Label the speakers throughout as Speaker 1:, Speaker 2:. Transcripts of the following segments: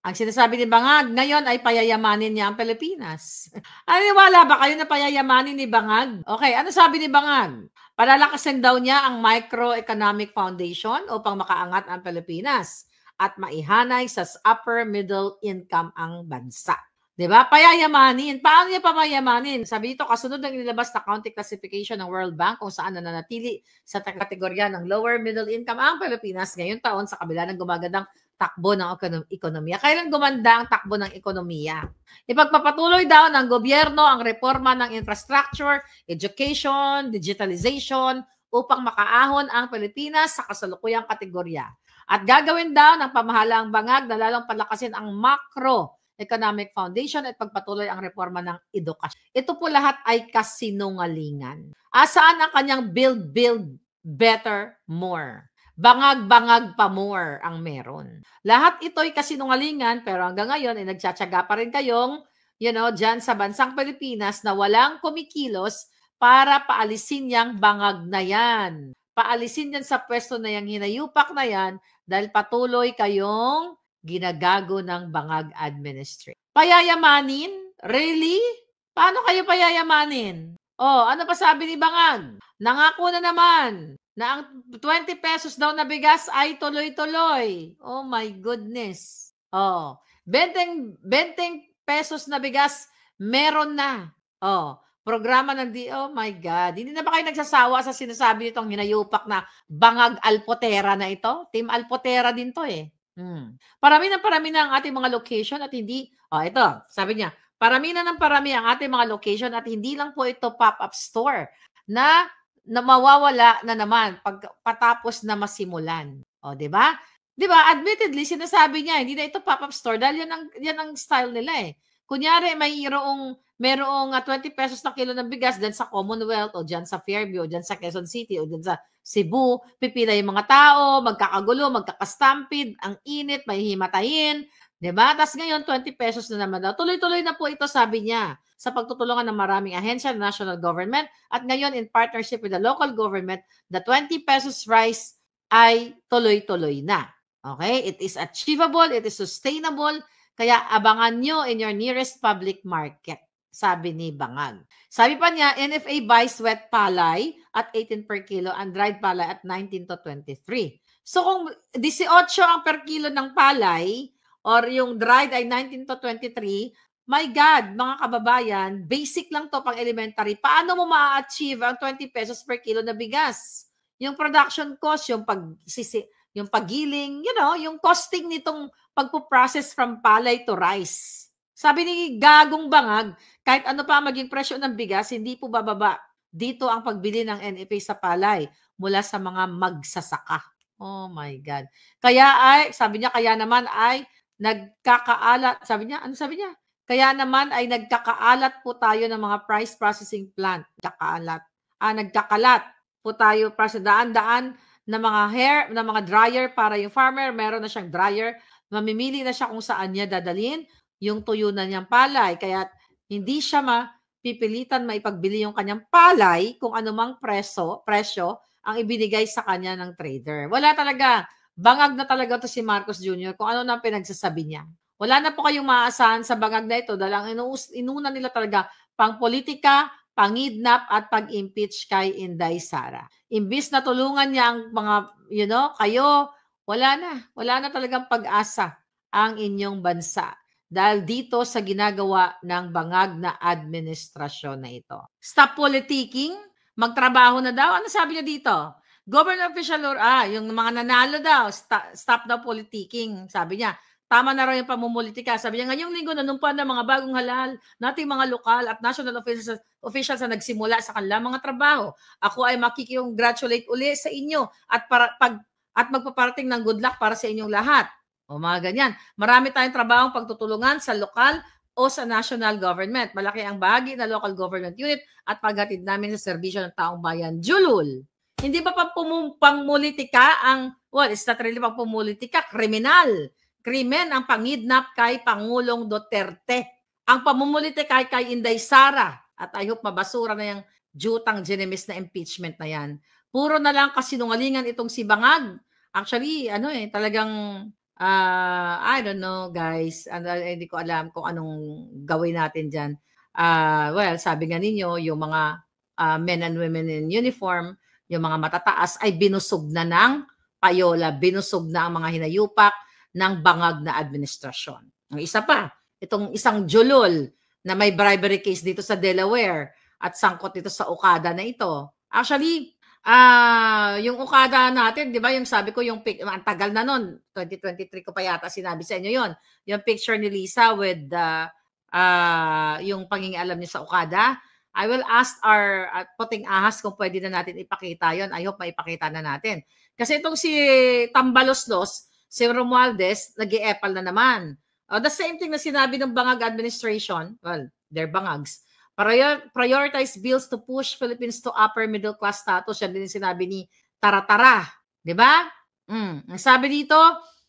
Speaker 1: Ang sinasabi ni Bangag, ngayon ay payayamanin niya ang Pilipinas. Aniwala ba kayo na payayamanin ni Bangag? Okay, ano sabi ni Bangag? Palalakasin daw niya ang Microeconomic Foundation upang makaangat ang Pilipinas at maihanay sa upper middle income ang bansa. Diba? Payayamanin. Paano niya papayamanin? Sabi dito, kasunod ng inilabas na county classification ng World Bank kung saan nananatili sa kategorya ng lower middle income ang Pilipinas ngayong taon sa kabila ng gumagandang takbo ng ekonomiya. Kailan gumanda ang takbo ng ekonomiya? Ipagpapatuloy daw ng gobyerno ang reforma ng infrastructure, education, digitalization upang makaahon ang Pilipinas sa kasalukuyang kategorya. At gagawin daw ng pamahalaang Bangag na lalong palakasin ang Macroeconomic Foundation at pagpatuloy ang reforma ng edukasyon. Ito po lahat ay kasinungalingan. Asaan ang kanyang build better, more? Bangag-bangag pa more ang meron. Lahat ito'y kasinungalingan pero hanggang ngayon ay nagtsatsaga pa rin kayong, dyan sa bansang Pilipinas na walang kumikilos para paalisin yang bangag na yan. Paalisin yan sa pwesto na yang hinayupak na yan dahil patuloy kayong ginagago ng Bangag administration. Payayamanin? Really? Paano kayo payayamanin? Ano pa sabi ni Bangag? Nangako na naman na ang 20 pesos daw na bigas ay tuloy-tuloy. Oh my goodness. 20 pesos na bigas, meron na. Programa ng oh my God. Hindi na ba kayo nagsasawa sa sinasabi nitong hinayupak na Bangag Alpotera na ito? Team Alpotera din to eh. Parami na ang ating mga location at hindi, ito, sabi niya, parami ang ating mga location at hindi lang po ito pop-up store na mawawala na naman patapos na masimulan. Di ba? Di ba? Admittedly, sinasabi niya, hindi na ito pop-up store dahil yan ang style nila eh. Kunyari, merong 20 pesos na kilo ng bigas dyan sa Commonwealth o dyan sa Fairview o dyan sa Quezon City o dyan sa Cebu, pipila yung mga tao, magkakagulo, magkakastampid, ang init, may himatayin, diba? Tapos ngayon, 20 pesos na naman daw. Tuloy-tuloy na po ito, sabi niya, sa pagtutulungan ng maraming ahensya ng national government at ngayon in partnership with the local government, the 20 pesos rice ay tuloy-tuloy na. Okay? It is achievable, it is sustainable, kaya abangan nyo in your nearest public market, sabi ni Bangag. Sabi pa niya, NFA buys wet palay at 18 per kilo and dried palay at 19 to 23. So kung 18 ang per kilo ng palay or yung dried ay 19 to 23, my God, mga kababayan, basic lang to pang elementary. Paano mo ma-achieve ang 20 pesos per kilo na bigas? Yung production cost, yung paggiling, yung costing nitong pagpo-process from palay to rice. Sabi ni Gagong Bangag, kahit ano pa maging presyo ng bigas, hindi po bababa. Dito ang pagbili ng NFA sa palay mula sa mga magsasaka. Oh my God. Sabi niya, kaya naman ay nagkakaalat. Sabi niya, ano sabi niya? Kaya naman ay nagkakaalat po tayo ng mga price processing plant. Nagkakalat po tayo para sa daan-daan na mga dryer para yung farmer. Meron na siyang dryer. Mamimili na siya kung saan niya dadalhin yung tuyo na niyang palay. Kaya hindi siya mapipilitan maipagbili yung kanyang palay kung anumang presyo ang ibinigay sa kanya ng trader. Wala talaga. Bangag na talaga to si Marcos Jr. kung ano na pinagsasabi niya. Wala na po kayong maaasahan sa bangag na ito dahil ang inuna nila talaga pang politika, pangidnap at pag-impeach kay Inday Sara. Imbis na tulungan niya ang mga, kayo, wala na talagang pag-asa ang inyong bansa dahil dito sa ginagawa ng bangag na administrasyon na ito. Stop politicking, magtrabaho na daw. Ano sabi niya dito? Government official yung mga nanalo daw, stop daw politicking, sabi niya. Tama na raw yung pamumulitika. Sabi niya, ngayong linggo nanumpan ng mga bagong halal nating mga lokal at national officials na nagsimula sa kanilang mga trabaho. Ako ay makikongratulate uli sa inyo at magpaparating ng good luck para sa inyong lahat. O mga ganyan. Marami tayong trabahong pagtutulungan sa lokal o sa national government. Malaki ang bahagi na local government unit at paghatid namin sa serbisyo ng taong bayan. Julul. Hindi ba pangmulitika it's not really pangmulitika, kriminal. Krimen ang pangidnap kay Pangulong Duterte. Ang pamumulitika kay Inday Sara. At I hope mabasura na yung jutang ginemis na impeachment na yan. Puro na lang kasinungalingan itong si Bangag. Actually, talagang I don't know, guys. Hindi ko alam kung anong gawin natin dyan. Well, sabi nga ninyo, yung mga men and women in uniform, yung mga matataas ay binusog na ng payola, binusog na ang mga hinayupak ng bangag na administrasyon. Ang isa pa, itong isang julol na may bribery case dito sa Delaware at sangkot dito sa Okada na ito. Actually, yung Okada natin, di ba, yung sabi ko, yung ang tagal na nun, 2023 ko pa yata sinabi sa inyo yon, yung picture ni Lisa with yung pangingialam niya sa Okada. I will ask our puting ahas kung pwede na natin ipakita yon. I hope maipakita na natin. Kasi itong si Tambaloslos, si Romualdez, nag-i-epal na naman. The same thing na sinabi ng Bangag administration, well, they're Bangags, prioritize bills to push Philippines to upper middle class status. Yan din sinabi ni Taratara. Di ba? Ang sabi dito,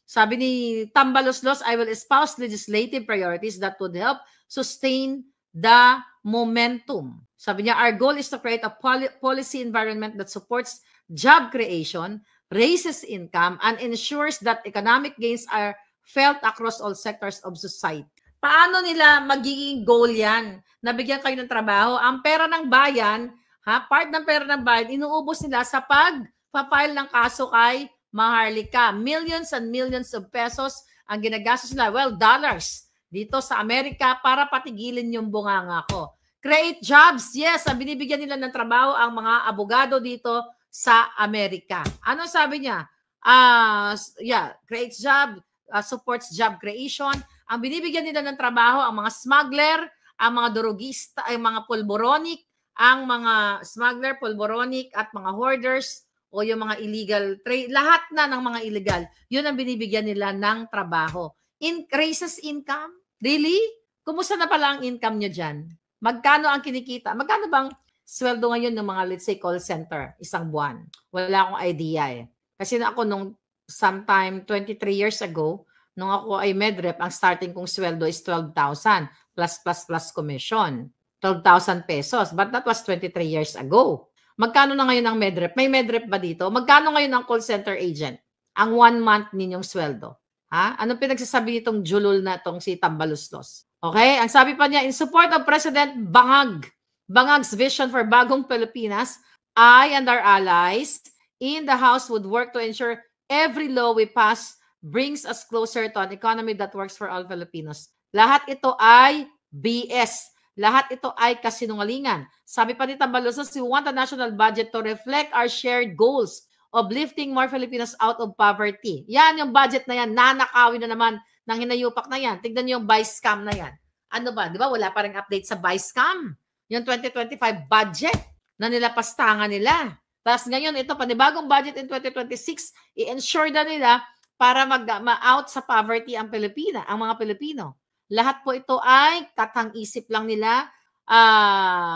Speaker 1: sabi ni Tambaloslos, I will espouse legislative priorities that would help sustain the momentum. Sabi niya, our goal is to create a policy environment that supports job creation, raises income, and ensures that economic gains are felt across all sectors of society. Paano nila magiging goal yan? Nabigyan kayo ng trabaho. Ang pera ng bayan, part ng pera ng bayan, inuubos nila sa pag-file ng kaso kay Maharlika. Millions and millions of pesos ang ginagastos nila. Well, dollars dito sa Amerika para patigilin yung bunganga ko. Create jobs. Yes, ang binibigyan nila ng trabaho ang mga abogado dito sa Amerika. Ano sabi niya? Creates job, supports job creation. Ang binibigyan nila ng trabaho ang mga smuggler, ang mga drogista, ang mga pulboronic, ang mga smuggler, pulboronic at mga hoarders o yung mga illegal trade, lahat na ng mga illegal. Yun ang binibigyan nila ng trabaho. Raises income? Really? Kumusta na pala ang income nyo dyan? Magkano ang kinikita? Magkano bang sweldo ngayon ng mga, let's say, call center isang buwan? Wala akong idea eh. Kasi na ako nung sometime 23 years ago, nung ako ay medrep, ang starting kong sweldo is 12,000 plus commission. 12,000 pesos. But that was 23 years ago. Magkano na ngayon ang medrep? May medrep ba dito? Magkano ngayon ang call center agent? Ang 1 month ninyong sweldo. Ano pinagsasabi nitong julol na itong si Tambaloslos? Okay? Ang sabi pa niya, in support of President Bangag's vision for bagong Pilipinas, I and our allies in the House would work to ensure every law we pass brings us closer to an economy that works for all Filipinos. Lahat ito ay BS. Lahat ito ay kasinungalingan. Sabi pa ni Tambaloslos, we want a national budget to reflect our shared goals of lifting more Filipinos out of poverty. Yan yung budget na yan. Nanakawin na naman ng hinayupak na yan. Tignan niyo yung buy scam na yan. Ano ba? Di ba? Wala pa rin update sa buy scam. Yung 2025 budget na nilapastangan nila. Tapos ngayon, ito, panibagong budget in 2026, i-ensure na nila para ma-out sa poverty ang mga Pilipino. Lahat po ito ay katang-isip lang nila,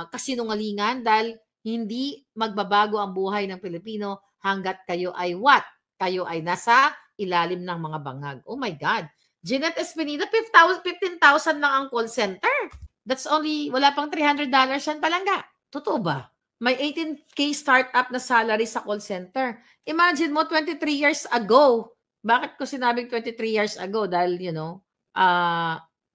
Speaker 1: kasinungalingan dahil hindi magbabago ang buhay ng Pilipino hanggat kayo ay what? Kayo ay nasa ilalim ng mga bangag. Oh my God. Jeanette Espinida, 15,000 lang ang call center. That's only, wala pang $300 yan palangga. Totoo ba? May 18K startup na salary sa call center. Imagine mo, 23 years ago. Bakit ko sinabing 23 years ago? Dahil,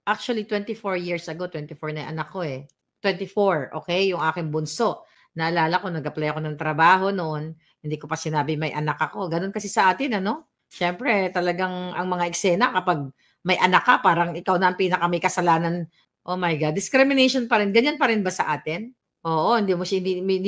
Speaker 1: actually 24 years ago, 24 na anak ko eh. 24, okay? Yung aking bunso. Naalala ko, nag-apply ako ng trabaho noon. Hindi ko pa sinabi may anak ako. Ganun kasi sa atin, ano? Siyempre, talagang ang mga eksena kapag may anak ka, parang ikaw na ang pinaka may kasalanan. Oh my God, discrimination pa rin. Ganyan pa rin ba sa atin? Oo, hindi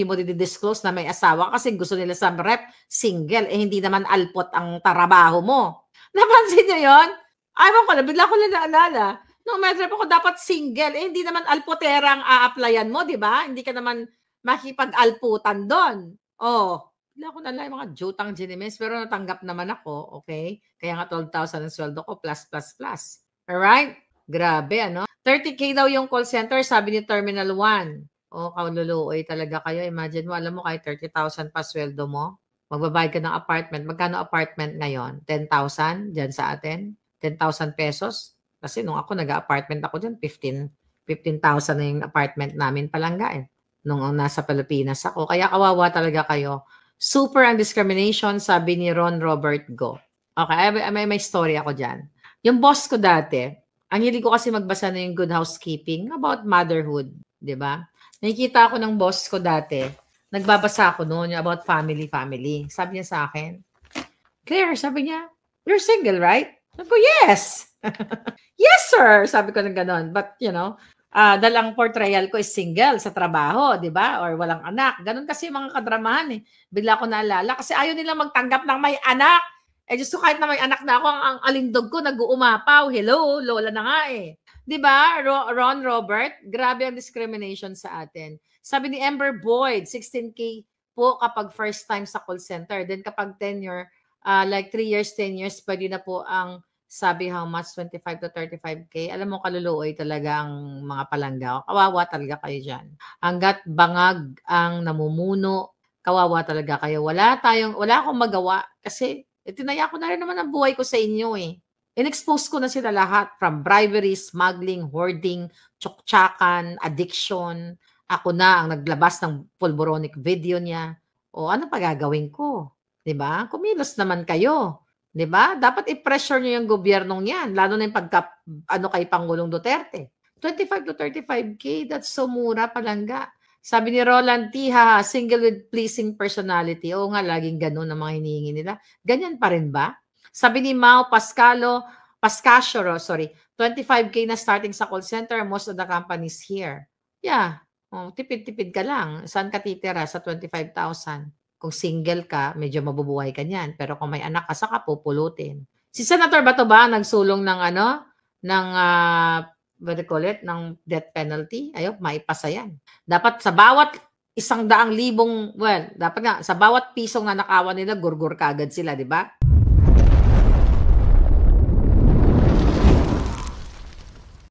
Speaker 1: mo disclose na may asawa kasi gusto nila sa rep, single. Hindi naman alpot ang trabaho mo. Napansin niyo yon? Ayaw ko na, bigla ko lang naalala. Nung may rep ako, dapat single. Hindi naman alpotera ang a-applyan mo, di ba? Hindi ka naman makipag-alputan doon. Oh, bigla ko na lang yung mga jutang ginimis, pero natanggap naman ako, okay? Kaya nga 12,000 ang sweldo ko, plus. Alright? Grabe, ano? 30K daw yung call center, sabi ni Terminal 1. Oh, kaululuoy talaga kayo. Imagine mo, alam mo, kahit 30,000 pa sweldo mo, magbabayad ka ng apartment. Magkano apartment ngayon? 10,000 dyan sa atin? 10,000 pesos? Kasi nung ako, nag-apartment ako dyan, 15,000 na yung apartment namin palangga eh. Nung nasa Pilipinas ako. Kaya kawawa talaga kayo. Super ang discrimination, sabi ni Ron Robert Go. Okay, may story ako diyan. Yung boss ko dati, ang hilig ko kasi magbasa na yung Good Housekeeping about motherhood, 'di ba? Nakikita ako ng boss ko dati, nagbabasa ako noon about family. Sabi niya sa akin, Claire, sabi niya, you're single, right? Sabi ko, yes. Yes, sir. Sabi ko ng ganon. But, dalang portrayal ko is single sa trabaho, di ba? Or walang anak. Ganon kasi mga kadramahan eh. Bigla ko naalala. Kasi ayaw nila magtanggap ng may anak. Diyos ko, kahit na may anak na ako, ang alindog ko, nag-uumapaw. Hello, lola na nga eh. Di ba, Ron Robert? Grabe ang discrimination sa atin. Sabi ni Amber Boyd, 16K po kapag first time sa call center. Then kapag tenure, like 3 years, 10 years, pwede na po ang sabi how much, 25 to 35K. Alam mo, kaluluoy talaga ang mga palangga. Kawawa talaga kayo dyan. Hanggat bangag ang namumuno, kawawa talaga kayo. Wala akong magawa kasi tinaya ko na rin naman ang buhay ko sa inyo eh. In-expose ko na sila lahat from bribery, smuggling, hoarding, tsuktsakan, addiction. Ako na ang naglabas ng pulboronic video niya. O ano pa gagawin ko? 'Di ba? Kumilos naman kayo. 'Di ba? Dapat i-pressure niyo yung gobyernong 'yan, lalo na yung kay Pangulong Duterte. 25 to 35K, that's so mura palangga. Sabi ni Roland Tiha, single with pleasing personality. Oo nga, laging ganun ang mga hinihingi nila. Ganyan pa rin ba? Sabi ni Mau Pascasio, 25K na starting sa call center, most of the companies here. Yeah, tipid-tipid ka lang. Saan ka titira sa 25,000? Kung single ka, medyo mabubuhay ka niyan. Pero kung may anak ka, saka pupulutin. Si Senator Bato ba nagsulong ng what do you call it, ng death penalty? Ayaw, maipasa yan. Dapat sa bawat 100,000, dapat nga, sa bawat pisong na nakawan nila, gurgur ka agad sila, di ba?